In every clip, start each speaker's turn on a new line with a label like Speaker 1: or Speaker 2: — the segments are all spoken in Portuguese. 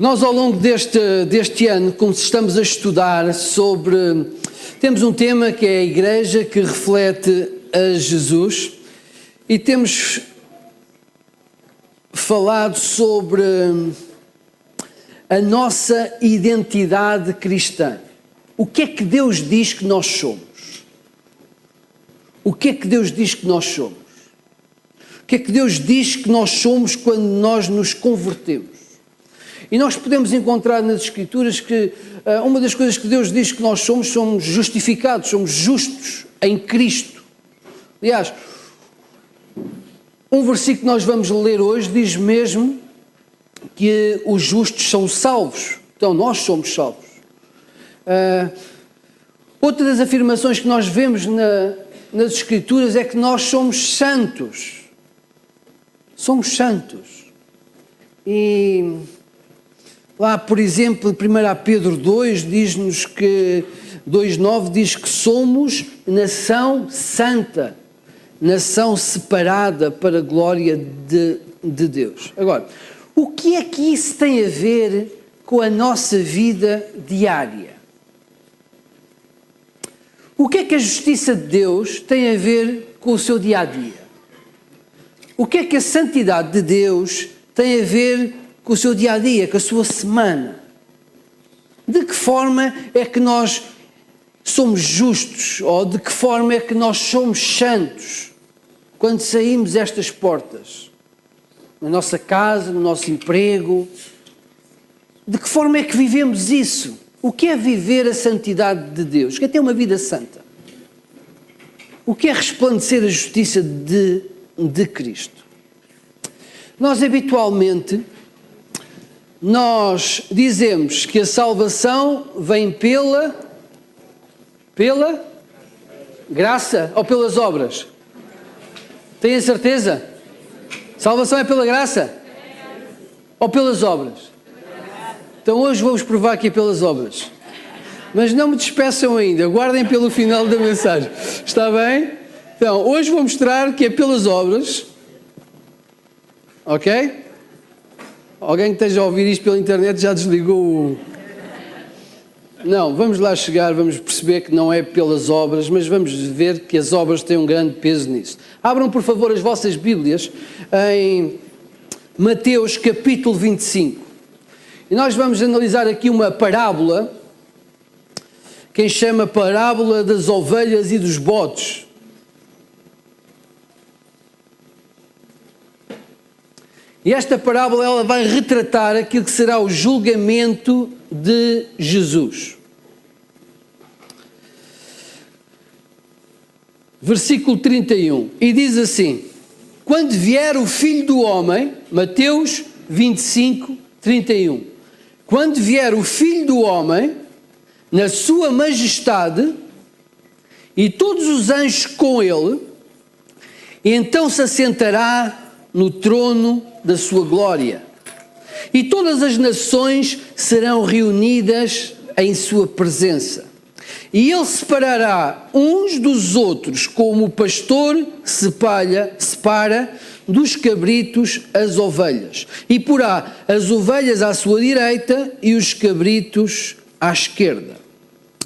Speaker 1: Nós, ao longo deste ano, como estamos a estudar sobre... Temos um tema que é a Igreja que reflete a Jesus e temos falado sobre a nossa identidade cristã. O que é que Deus diz que nós somos? O que é que Deus diz que nós somos? O que é que Deus diz que nós somos quando nós nos convertemos? E nós podemos encontrar nas Escrituras que uma das coisas que Deus diz que nós somos justificados, somos justos em Cristo. Aliás, um versículo que nós vamos ler hoje diz mesmo que os justos são salvos. Então, nós somos salvos. Outra das afirmações que nós vemos nas Escrituras é que nós somos santos. Somos santos. E lá, por exemplo, 1 Pedro 2 diz-nos que 2,9 diz que somos nação santa, nação separada para a glória de Deus. Agora, o que é que isso tem a ver com a nossa vida diária? O que é que a justiça de Deus tem a ver com o seu dia-a-dia? O que é que a santidade de Deus tem a ver com o seu dia-a-dia, com a sua semana? De que forma é que nós somos justos? Ou de que forma é que nós somos santos quando saímos estas portas? Na nossa casa, no nosso emprego? De que forma é que vivemos isso? O que é viver a santidade de Deus? O que é ter uma vida santa? O que é resplandecer a justiça de Cristo? Nós habitualmente dizemos que a salvação vem pela graça ou pelas obras? Têm a certeza? Salvação é pela graça? Ou pelas obras? Então hoje vou-vos provar que é pelas obras. Mas não me despeçam ainda, guardem pelo final da mensagem. Está bem? Então, hoje vou mostrar que é pelas obras. Ok? Alguém que esteja a ouvir isto pela internet já desligou o... Não, vamos lá chegar, vamos perceber que não é pelas obras, mas vamos ver que as obras têm um grande peso nisso. Abram, por favor, as vossas Bíblias em Mateus capítulo 25. E nós vamos analisar aqui uma parábola, quem chama parábola das ovelhas e dos bodes. E esta parábola ela vai retratar aquilo que será o julgamento de Jesus. Versículo 31. E diz assim: quando vier o Filho do Homem, Mateus 25, 31. Quando vier o Filho do Homem, na sua majestade, e todos os anjos com ele, então se assentará no trono da sua glória, e todas as nações serão reunidas em sua presença. E ele separará uns dos outros, como o pastor separa dos cabritos as ovelhas, e porá as ovelhas à sua direita e os cabritos à esquerda.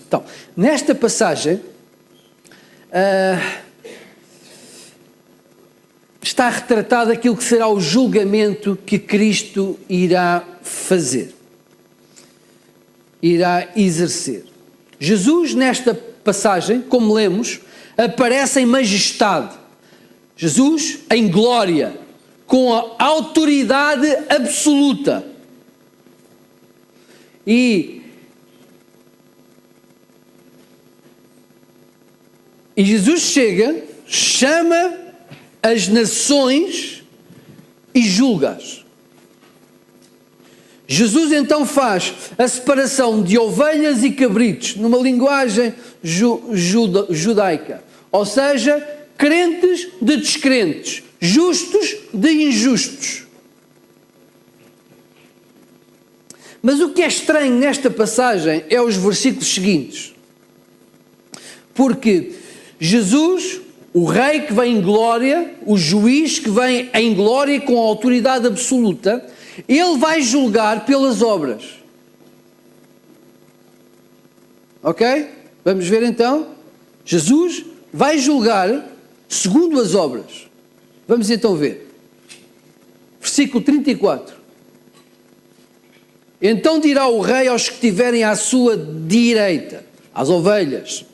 Speaker 1: Então, nesta passagem, está retratado aquilo que será o julgamento que Cristo irá fazer, irá exercer. Jesus, nesta passagem, como lemos, aparece em majestade. Jesus em glória, com a autoridade absoluta. E Jesus chama as nações e julga-as. Jesus então faz a separação de ovelhas e cabritos numa linguagem judaica, ou seja, crentes de descrentes, justos de injustos. Mas o que é estranho nesta passagem é os versículos seguintes, porque Jesus, o rei que vem em glória, o juiz que vem em glória com a autoridade absoluta, Ele vai julgar pelas obras. Ok? Vamos ver então. Jesus vai julgar segundo as obras. Vamos então ver. Versículo 34. Então dirá o rei aos que estiverem à sua direita, às ovelhas,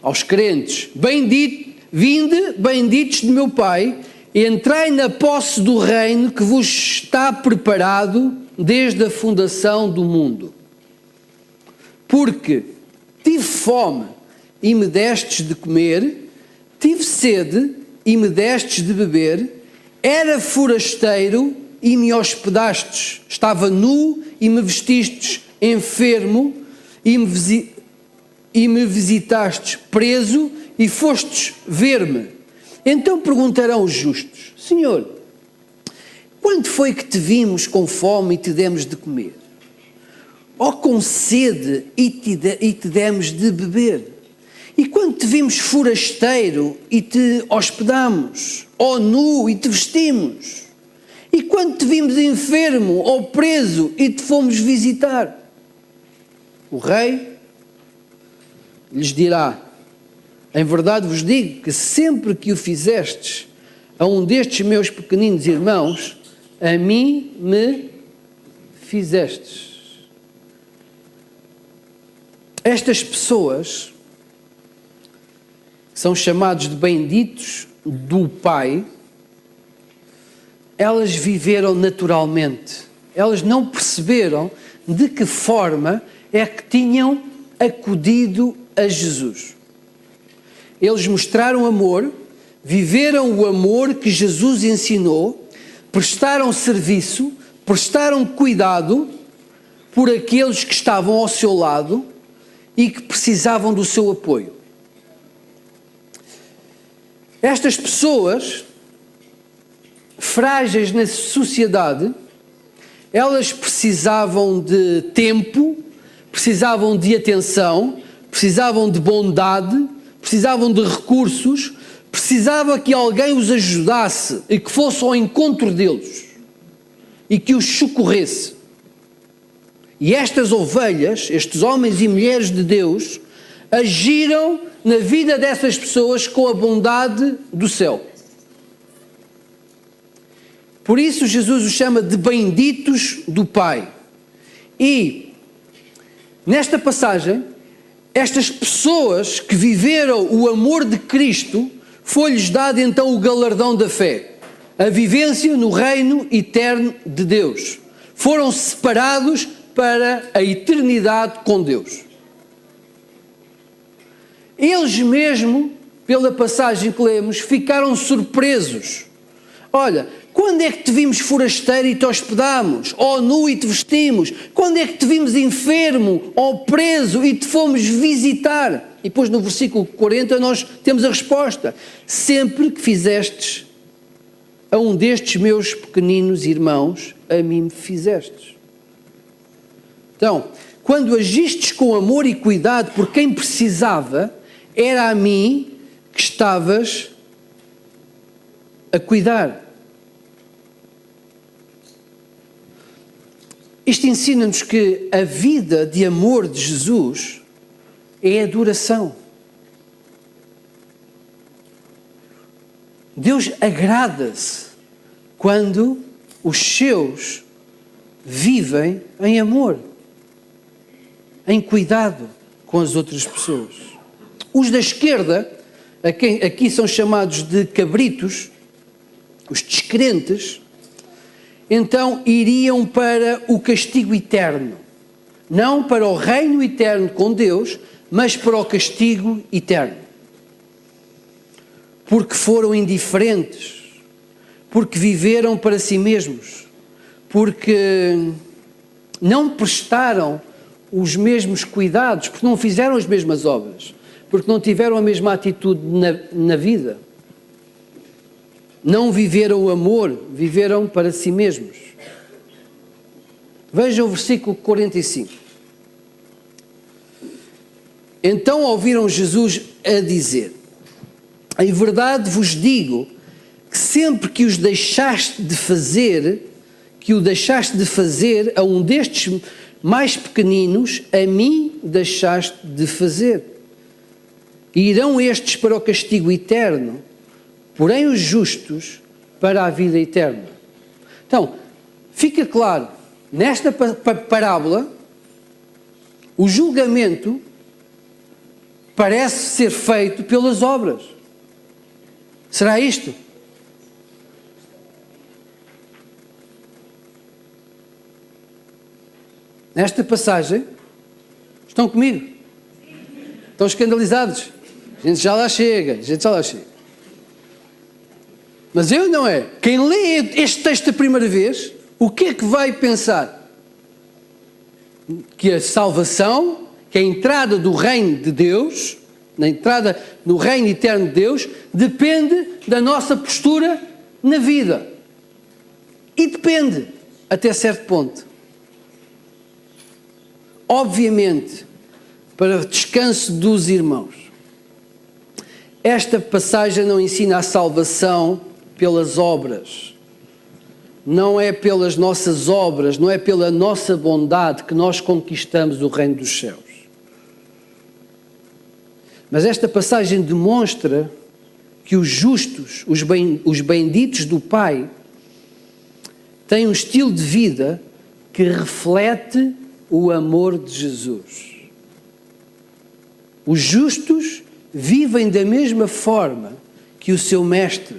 Speaker 1: aos crentes: vinde, benditos de meu Pai, entrai na posse do reino que vos está preparado desde a fundação do mundo. Porque tive fome e me destes de comer, tive sede e me destes de beber, era forasteiro e me hospedastes, estava nu e me vestistes, enfermo e me visitastes, preso e fostes ver-me. Então perguntarão os justos: Senhor, quando foi que te vimos com fome e te demos de comer? Ou com sede e te demos de beber? E quando te vimos forasteiro e te hospedamos? Ou nu e te vestimos? E quando te vimos enfermo ou preso e te fomos visitar? O rei lhes dirá: em verdade vos digo que sempre que o fizestes a um destes meus pequeninos irmãos, a mim me fizestes. Estas pessoas são chamados de benditos do Pai. Elas viveram naturalmente. Elas não perceberam de que forma é que tinham acudido a Jesus. Eles mostraram amor, viveram o amor que Jesus ensinou, prestaram serviço, prestaram cuidado por aqueles que estavam ao seu lado e que precisavam do seu apoio. Estas pessoas frágeis na sociedade, elas precisavam de tempo, precisavam de atenção, precisavam de bondade, precisavam de recursos, precisava que alguém os ajudasse e que fosse ao encontro deles e que os socorresse. E estas ovelhas, estes homens e mulheres de Deus, agiram na vida dessas pessoas com a bondade do céu. Por isso Jesus os chama de benditos do Pai. E nesta passagem, estas pessoas que viveram o amor de Cristo, foi-lhes dado então o galardão da fé, a vivência no reino eterno de Deus. Foram separados para a eternidade com Deus. Eles mesmo, pela passagem que lemos, ficaram surpresos. Olha, quando é que te vimos forasteiro e te hospedamos? Ou nu e te vestimos? Quando é que te vimos enfermo ou preso e te fomos visitar? E depois no versículo 40 nós temos a resposta: sempre que fizestes a um destes meus pequeninos irmãos, a mim me fizestes. Então, quando agistes com amor e cuidado por quem precisava, era a mim que estavas a cuidar. Isto ensina-nos que a vida de amor de Jesus é adoração. Deus agrada-se quando os seus vivem em amor, em cuidado com as outras pessoas. Os da esquerda, aqui são chamados de cabritos, os descrentes, então iriam para o castigo eterno. Não para o reino eterno com Deus, mas para o castigo eterno. Porque foram indiferentes, porque viveram para si mesmos, porque não prestaram os mesmos cuidados, porque não fizeram as mesmas obras, porque não tiveram a mesma atitude na vida. Não viveram o amor, viveram para si mesmos. Vejam o versículo 45. Então ouviram Jesus a dizer: em verdade vos digo que sempre que os deixaste de fazer, que o deixaste de fazer a um destes mais pequeninos, a mim deixaste de fazer. E irão estes para o castigo eterno, porém os justos para a vida eterna. Então, fica claro, nesta parábola, o julgamento parece ser feito pelas obras. Será isto? Nesta passagem, estão comigo? Estão escandalizados? A gente já lá chega, Mas eu não é. Quem lê este texto a primeira vez, o que é que vai pensar? Que a salvação, que a entrada do reino de Deus, na entrada no reino eterno de Deus, depende da nossa postura na vida. E depende, até certo ponto. Obviamente, para descanso dos irmãos, esta passagem não ensina a salvação pelas obras. Não é pelas nossas obras, não é pela nossa bondade que nós conquistamos o reino dos céus. Mas esta passagem demonstra que os justos, os benditos do Pai, têm um estilo de vida que reflete o amor de Jesus. Os justos vivem da mesma forma que o seu mestre.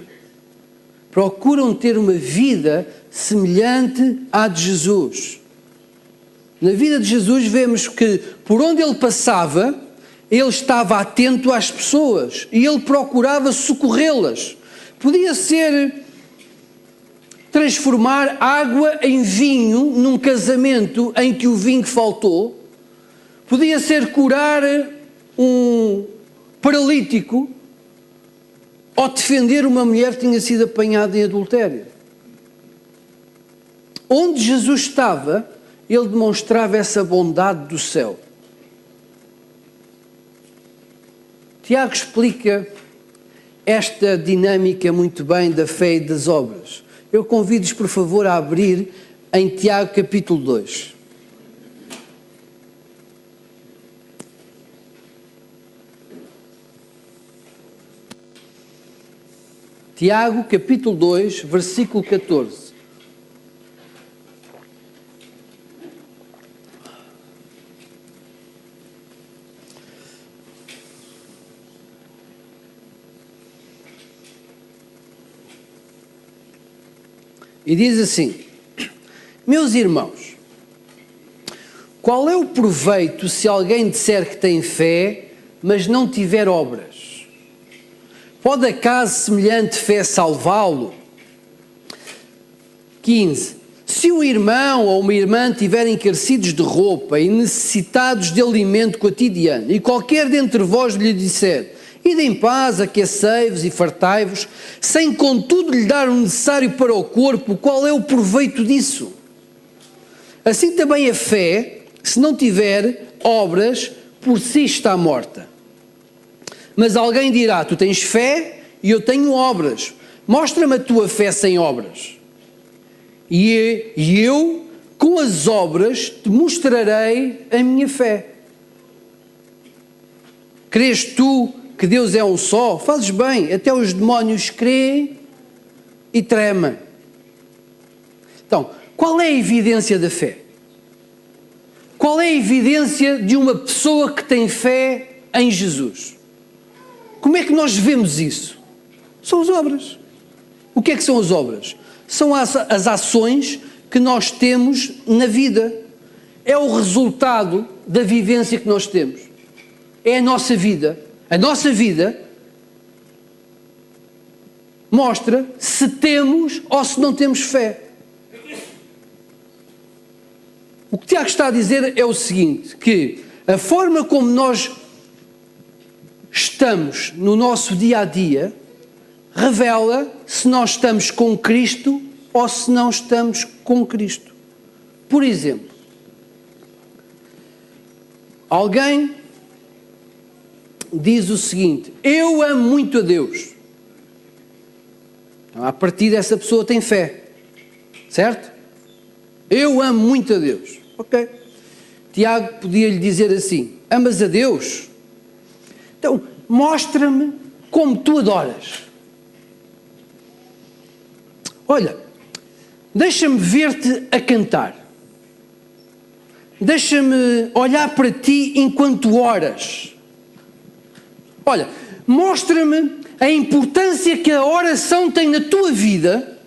Speaker 1: Procuram ter uma vida semelhante à de Jesus. Na vida de Jesus vemos que por onde ele passava, ele estava atento às pessoas e ele procurava socorrê-las. Podia ser transformar água em vinho num casamento em que o vinho faltou. Podia ser curar um paralítico ou defender uma mulher que tinha sido apanhada em adultério. Onde Jesus estava, ele demonstrava essa bondade do céu. Tiago explica esta dinâmica muito bem da fé e das obras. Eu convido-vos, por favor, a abrir em Tiago capítulo 2. Tiago capítulo 2, versículo 14. E diz assim: meus irmãos, qual é o proveito se alguém disser que tem fé, mas não tiver obras? Pode acaso semelhante fé salvá-lo? 15. Se um irmão ou uma irmã tiverem carecidos de roupa e necessitados de alimento cotidiano, e qualquer dentre vós lhe disser: ide em paz, aquecei-vos e fartai-vos, sem contudo lhe dar o necessário para o corpo, qual é o proveito disso? Assim também a fé, se não tiver obras, por si está morta. Mas alguém dirá: tu tens fé e eu tenho obras. Mostra-me a tua fé sem obras. E eu, com as obras, te mostrarei a minha fé. Crês tu que Deus é um só? Fazes bem, até os demónios creem e tremem. Então, qual é a evidência da fé? Qual é a evidência de uma pessoa que tem fé em Jesus? Como é que nós vemos isso? São as obras. O que é que são as obras? São as ações que nós temos na vida. É o resultado da vivência que nós temos. É a nossa vida. A nossa vida mostra se temos ou se não temos fé. O que Tiago está a dizer é o seguinte, que a forma como nós estamos no nosso dia-a-dia revela se nós estamos com Cristo ou se não estamos com Cristo. Por exemplo, alguém diz o seguinte: eu amo muito a Deus. Então, a partir dessa pessoa tem fé, certo? Eu amo muito a Deus. Ok. Tiago podia-lhe dizer assim: amas a Deus? Então, mostra-me como tu adoras. Olha, deixa-me ver-te a cantar. Deixa-me olhar para ti enquanto oras. Olha, mostra-me a importância que a oração tem na tua vida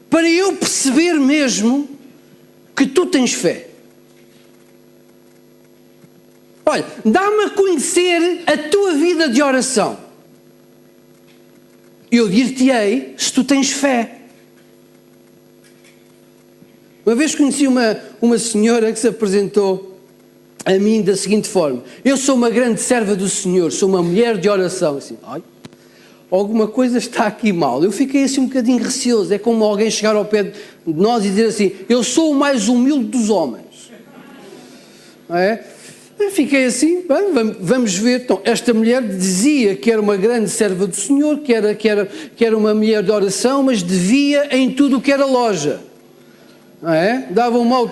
Speaker 1: para eu perceber mesmo que tu tens fé. Olha, dá-me a conhecer a tua vida de oração. Eu dir-te-ei se tu tens fé. Uma vez conheci uma senhora que se apresentou a mim da seguinte forma: eu sou uma grande serva do Senhor, sou uma mulher de oração. Assim, ai, alguma coisa está aqui mal. Eu fiquei assim um bocadinho receoso. É como alguém chegar ao pé de nós e dizer assim: eu sou o mais humilde dos homens. Não é? Eu fiquei assim, bem, vamos ver. Então, esta mulher dizia que era uma grande serva do Senhor, que era uma mulher de oração, mas devia em tudo o que era loja. Não é? Dava um mal.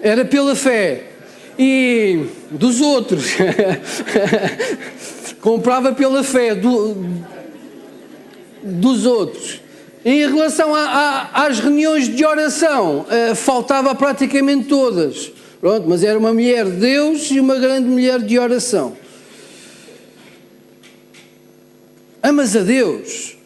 Speaker 1: Era pela fé. E dos outros. Comprava pela fé dos outros. Em relação às reuniões de oração, faltava praticamente todas. Pronto, mas era uma mulher de Deus e uma grande mulher de oração. Amas a Deus?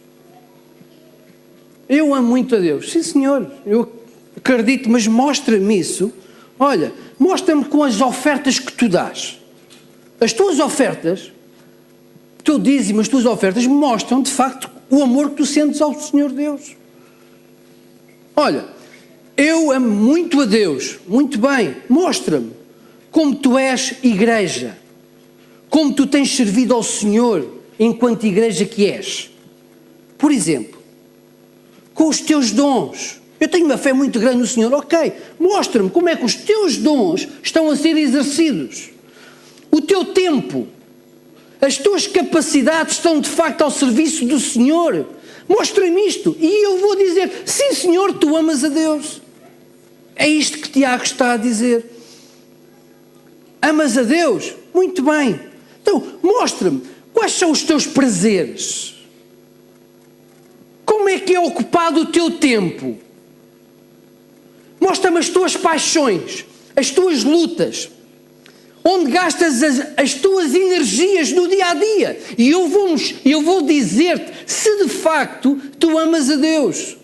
Speaker 1: Eu amo muito a Deus. Sim, Senhor, eu acredito, mas mostra-me isso. Olha, mostra-me com as ofertas que tu dás. As tuas ofertas, tu dizes, mas as tuas ofertas mostram, de facto, o amor que tu sentes ao Senhor Deus. Olha, eu amo muito a Deus. Muito bem, mostra-me como tu és igreja. Como tu tens servido ao Senhor enquanto igreja que és. Por exemplo, com os teus dons. Eu tenho uma fé muito grande no Senhor. Ok, mostra-me como é que os teus dons estão a ser exercidos. O teu tempo, as tuas capacidades estão de facto ao serviço do Senhor. Mostra-me isto e eu vou dizer: sim, Senhor, tu amas a Deus. É isto que Tiago está a dizer. Amas a Deus? Muito bem. Então, mostra-me quais são os teus prazeres. Como é que é ocupado o teu tempo? Mostra-me as tuas paixões, as tuas lutas, onde gastas as tuas energias no dia a dia. E eu vou dizer-te se de facto tu amas a Deus.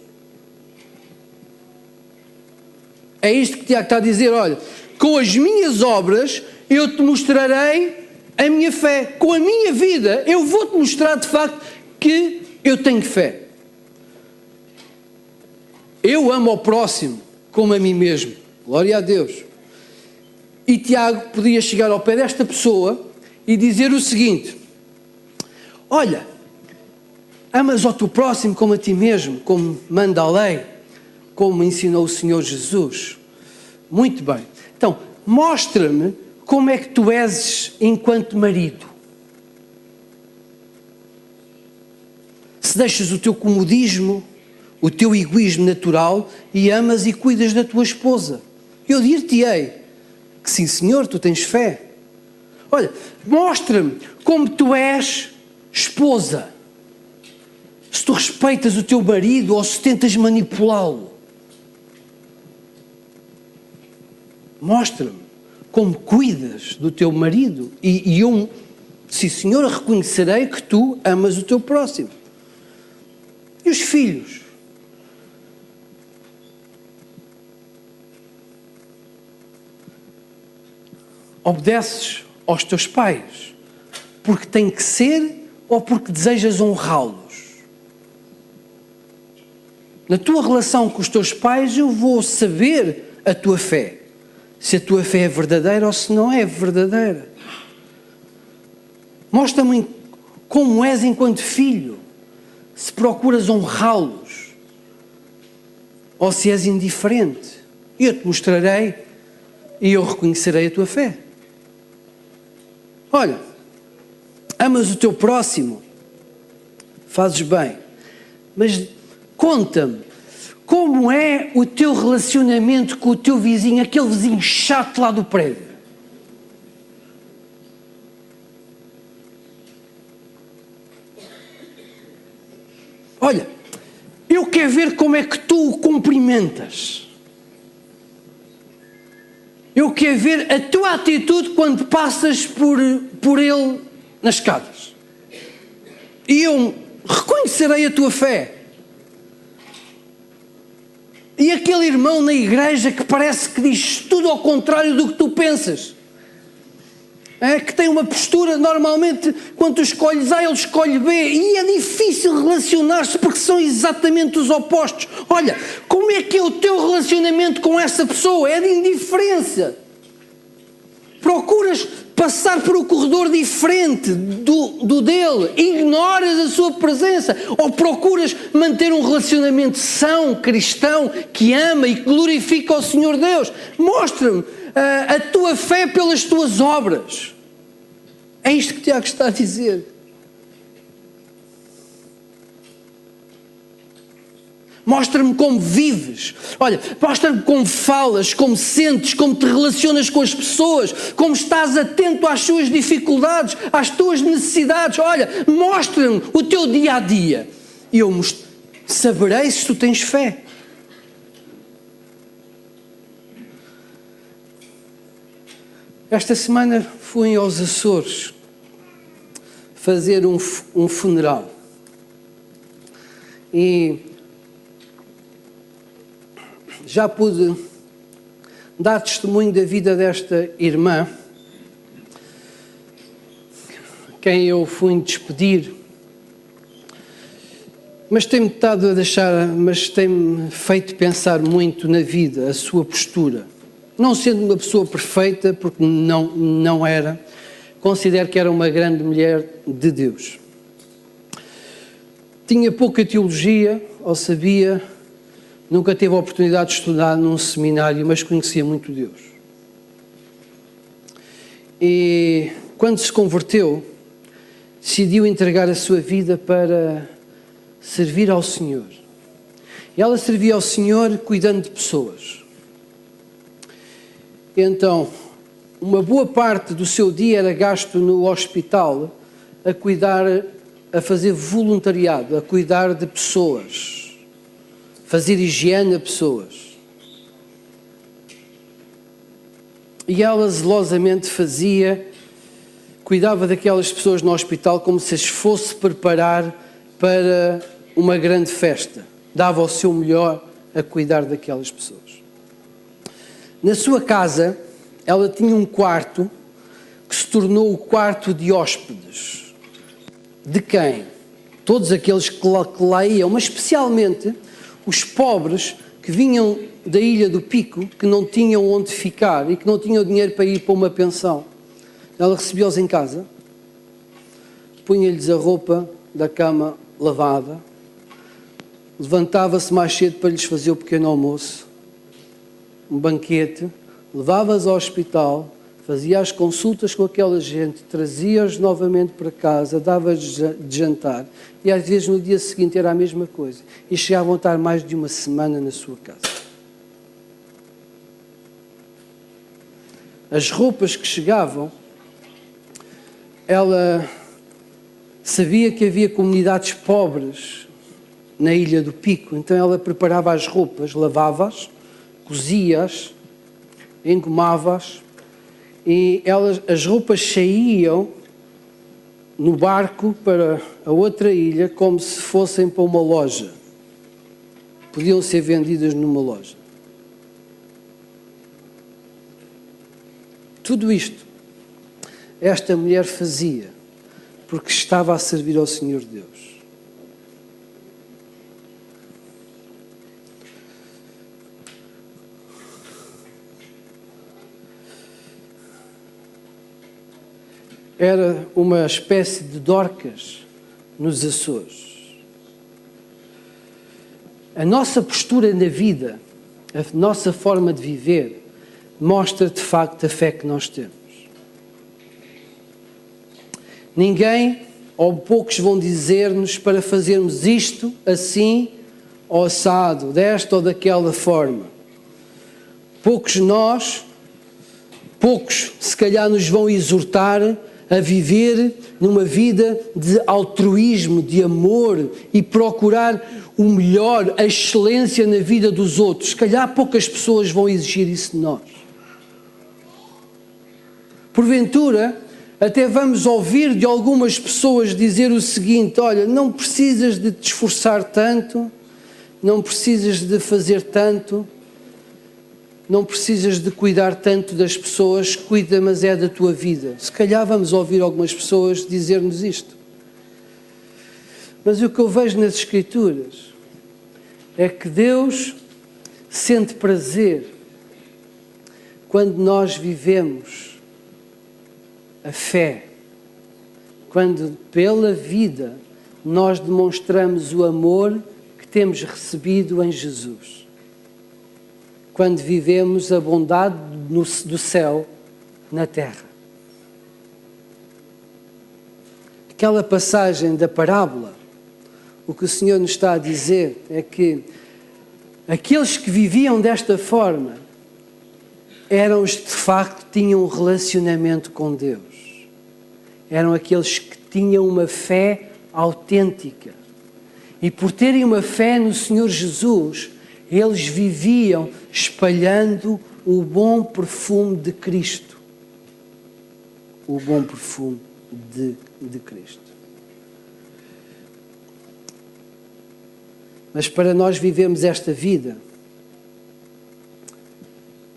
Speaker 1: É isto que Tiago está a dizer: olha, com as minhas obras eu te mostrarei a minha fé. Com a minha vida eu vou-te mostrar de facto que eu tenho fé. Eu amo ao próximo como a mim mesmo. Glória a Deus. E Tiago podia chegar ao pé desta pessoa e dizer o seguinte: olha, amas ao teu próximo como a ti mesmo, como manda a lei, como ensinou o Senhor Jesus. Muito bem. Então, mostra-me como é que tu és enquanto marido. Se deixas o teu comodismo, o teu egoísmo natural e amas e cuidas da tua esposa. Eu dir-te-ei que sim, Senhor, tu tens fé. Olha, mostra-me como tu és esposa. Se tu respeitas o teu marido ou se tentas manipulá-lo. Mostra-me como cuidas do teu marido e eu, sim, Senhor, reconhecerei que tu amas o teu próximo. E os filhos? Obedeces aos teus pais porque tem que ser ou porque desejas honrá-los? Na tua relação com os teus pais eu vou saber a tua fé. Se a tua fé é verdadeira ou se não é verdadeira. Mostra-me como és enquanto filho. Se procuras honrá-los ou se és indiferente. Eu te mostrarei e eu reconhecerei a tua fé. Olha, amas o teu próximo, fazes bem, mas conta-me, Como é o teu relacionamento com o teu vizinho, aquele vizinho chato lá do prédio? Olha, eu quero ver como é que tu o cumprimentas. Eu quero ver a tua atitude quando passas por ele nas escadas. E eu reconhecerei a tua fé. E aquele irmão na igreja que parece que diz tudo ao contrário do que tu pensas. Que tem uma postura, normalmente, quando tu escolhes A, ele escolhe B. E é difícil relacionar-se porque são exatamente os opostos. Olha, como é que é o teu relacionamento com essa pessoa? É de indiferença. Procuras passar por um corredor diferente do dele, ignoras a sua presença, ou procuras manter um relacionamento são, cristão, que ama e que glorifica o Senhor Deus. Mostra-me a tua fé pelas tuas obras. É isto que Tiago está a dizer. Mostra-me como vives. Olha, mostra-me como falas, como sentes, como te relacionas com as pessoas, como estás atento às suas dificuldades, às tuas necessidades. Olha, mostra-me o teu dia-a-dia. E eu saberei se tu tens fé. Esta semana fui aos Açores fazer um funeral. E já pude dar testemunho da vida desta irmã, quem eu fui despedir, mas tem-me feito pensar muito na vida, a sua postura. Não sendo uma pessoa perfeita, porque não era, considero que era uma grande mulher de Deus. Tinha pouca teologia, ou sabia. Nunca teve a oportunidade de estudar num seminário, mas conhecia muito Deus. E quando se converteu, decidiu entregar a sua vida para servir ao Senhor. E ela servia ao Senhor cuidando de pessoas. Então, uma boa parte do seu dia era gasto no hospital a fazer voluntariado, a cuidar de pessoas. Fazer higiene a pessoas. E ela zelosamente cuidava daquelas pessoas no hospital como se as fosse preparar para uma grande festa. Dava o seu melhor a cuidar daquelas pessoas. Na sua casa, ela tinha um quarto que se tornou o quarto de hóspedes. De quem? Todos aqueles que lá iam, mas especialmente os pobres que vinham da Ilha do Pico, que não tinham onde ficar e que não tinham dinheiro para ir para uma pensão. Ela recebia-os em casa, punha-lhes a roupa da cama lavada, levantava-se mais cedo para lhes fazer o pequeno almoço, um banquete, levava-os ao hospital, fazia as consultas com aquela gente, trazia-os novamente para casa, dava-lhes de jantar e às vezes no dia seguinte era a mesma coisa e chegavam a estar mais de uma semana na sua casa. As roupas que chegavam, ela sabia que havia comunidades pobres na Ilha do Pico, então ela preparava as roupas, lavava-as, cozia-as, engomava-as, e as roupas saíam no barco para a outra ilha como se fossem para uma loja. Podiam ser vendidas numa loja. Tudo isto, esta mulher fazia porque estava a servir ao Senhor Deus. Era uma espécie de Dorcas nos Açores. A nossa postura na vida, a nossa forma de viver, mostra de facto a fé que nós temos. Ninguém ou poucos vão dizer-nos para fazermos isto assim ou assado, desta ou daquela forma. Poucos se calhar nos vão exortar a viver numa vida de altruísmo, de amor e procurar o melhor, a excelência na vida dos outros. Se calhar poucas pessoas vão exigir isso de nós. Porventura, até vamos ouvir de algumas pessoas dizer o seguinte: olha, não precisas de te esforçar tanto, não precisas de fazer tanto, não precisas de cuidar tanto das pessoas, cuida, mas é da tua vida. Se calhar vamos ouvir algumas pessoas dizer-nos isto. Mas o que eu vejo nas Escrituras é que Deus sente prazer quando nós vivemos a fé, quando pela vida nós demonstramos o amor que temos recebido em Jesus. Quando vivemos a bondade do céu na terra. Aquela passagem da parábola, o que o Senhor nos está a dizer é que aqueles que viviam desta forma eram os que de facto tinham um relacionamento com Deus. Eram aqueles que tinham uma fé autêntica. E por terem uma fé no Senhor Jesus, eles viviam espalhando o bom perfume de Cristo. O bom perfume de Cristo. Mas para nós vivermos esta vida,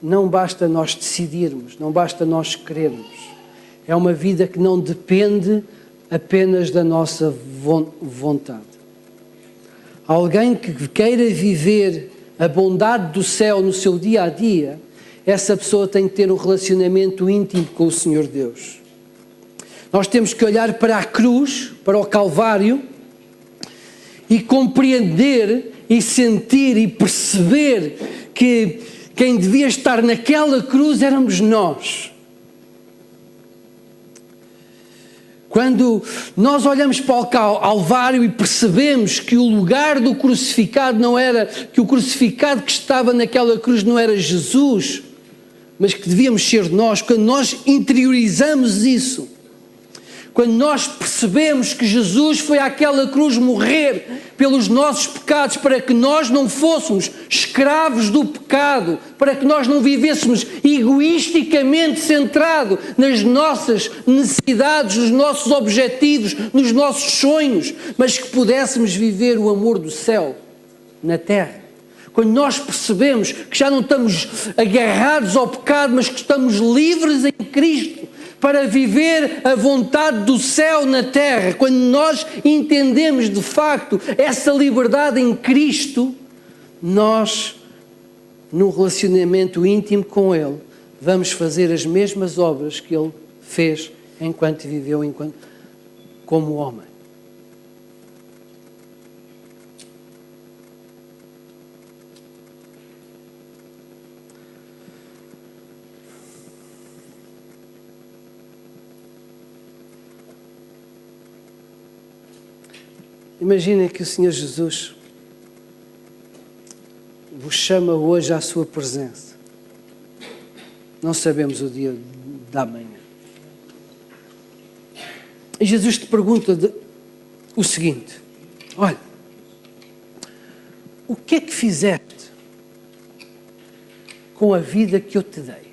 Speaker 1: não basta nós decidirmos, não basta nós querermos. É uma vida que não depende apenas da nossa vontade. Alguém que queira viver a bondade do céu no seu dia a dia, essa pessoa tem que ter um relacionamento íntimo com o Senhor Deus. Nós temos que olhar para a cruz, para o Calvário, e compreender e sentir e perceber que quem devia estar naquela cruz éramos nós. Quando nós olhamos para o Calvário e percebemos que o lugar do crucificado não era, que o crucificado que estava naquela cruz não era Jesus, mas que devíamos ser nós, quando nós interiorizamos isso, quando nós percebemos que Jesus foi àquela cruz morrer pelos nossos pecados, para que nós não fôssemos escravos do pecado, para que nós não vivêssemos egoisticamente centrado nas nossas necessidades, nos nossos objetivos, nos nossos sonhos, mas que pudéssemos viver o amor do céu na terra. Quando nós percebemos que já não estamos agarrados ao pecado, mas que estamos livres em Cristo, para viver a vontade do céu na terra, quando nós entendemos de facto essa liberdade em Cristo, nós, num relacionamento íntimo com Ele, vamos fazer as mesmas obras que Ele fez enquanto viveu como homem. Imaginem que o Senhor Jesus vos chama hoje à sua presença. Não sabemos o dia da manhã. E Jesus te pergunta o seguinte: olha, o que é que fizeste com a vida que eu te dei?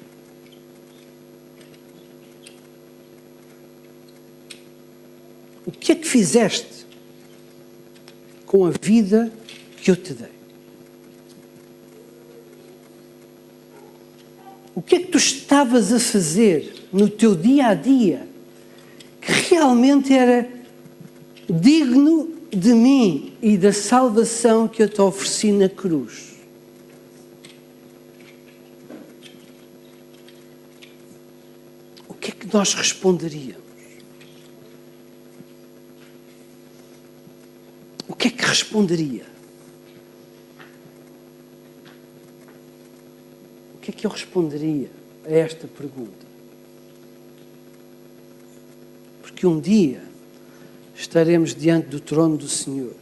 Speaker 1: O que é que fizeste com a vida que eu te dei? O que é que tu estavas a fazer no teu dia a dia que realmente era digno de mim e da salvação que eu te ofereci na cruz? O que é que nós responderíamos? O que é que responderia? O que é que eu responderia a esta pergunta? Porque um dia estaremos diante do trono do Senhor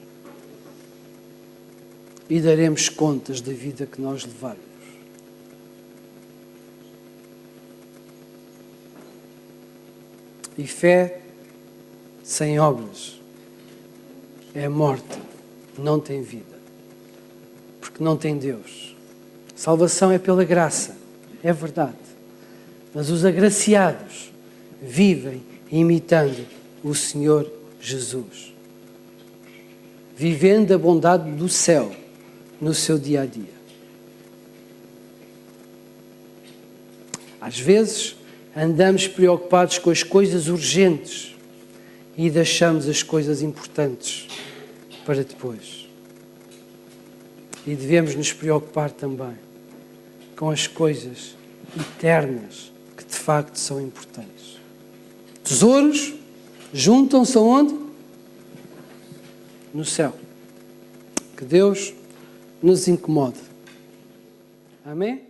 Speaker 1: e daremos contas da vida que nós levarmos. E fé sem obras é morta, não tem vida, porque não tem Deus. Salvação é pela graça, é verdade, mas os agraciados vivem imitando o Senhor Jesus, vivendo a bondade do céu no seu dia a dia. Às vezes andamos preocupados com as coisas urgentes e deixamos as coisas importantes para depois. E devemos nos preocupar também com as coisas eternas que de facto são importantes. Tesouros juntam-se aonde? No céu. Que Deus nos incomode. Amém?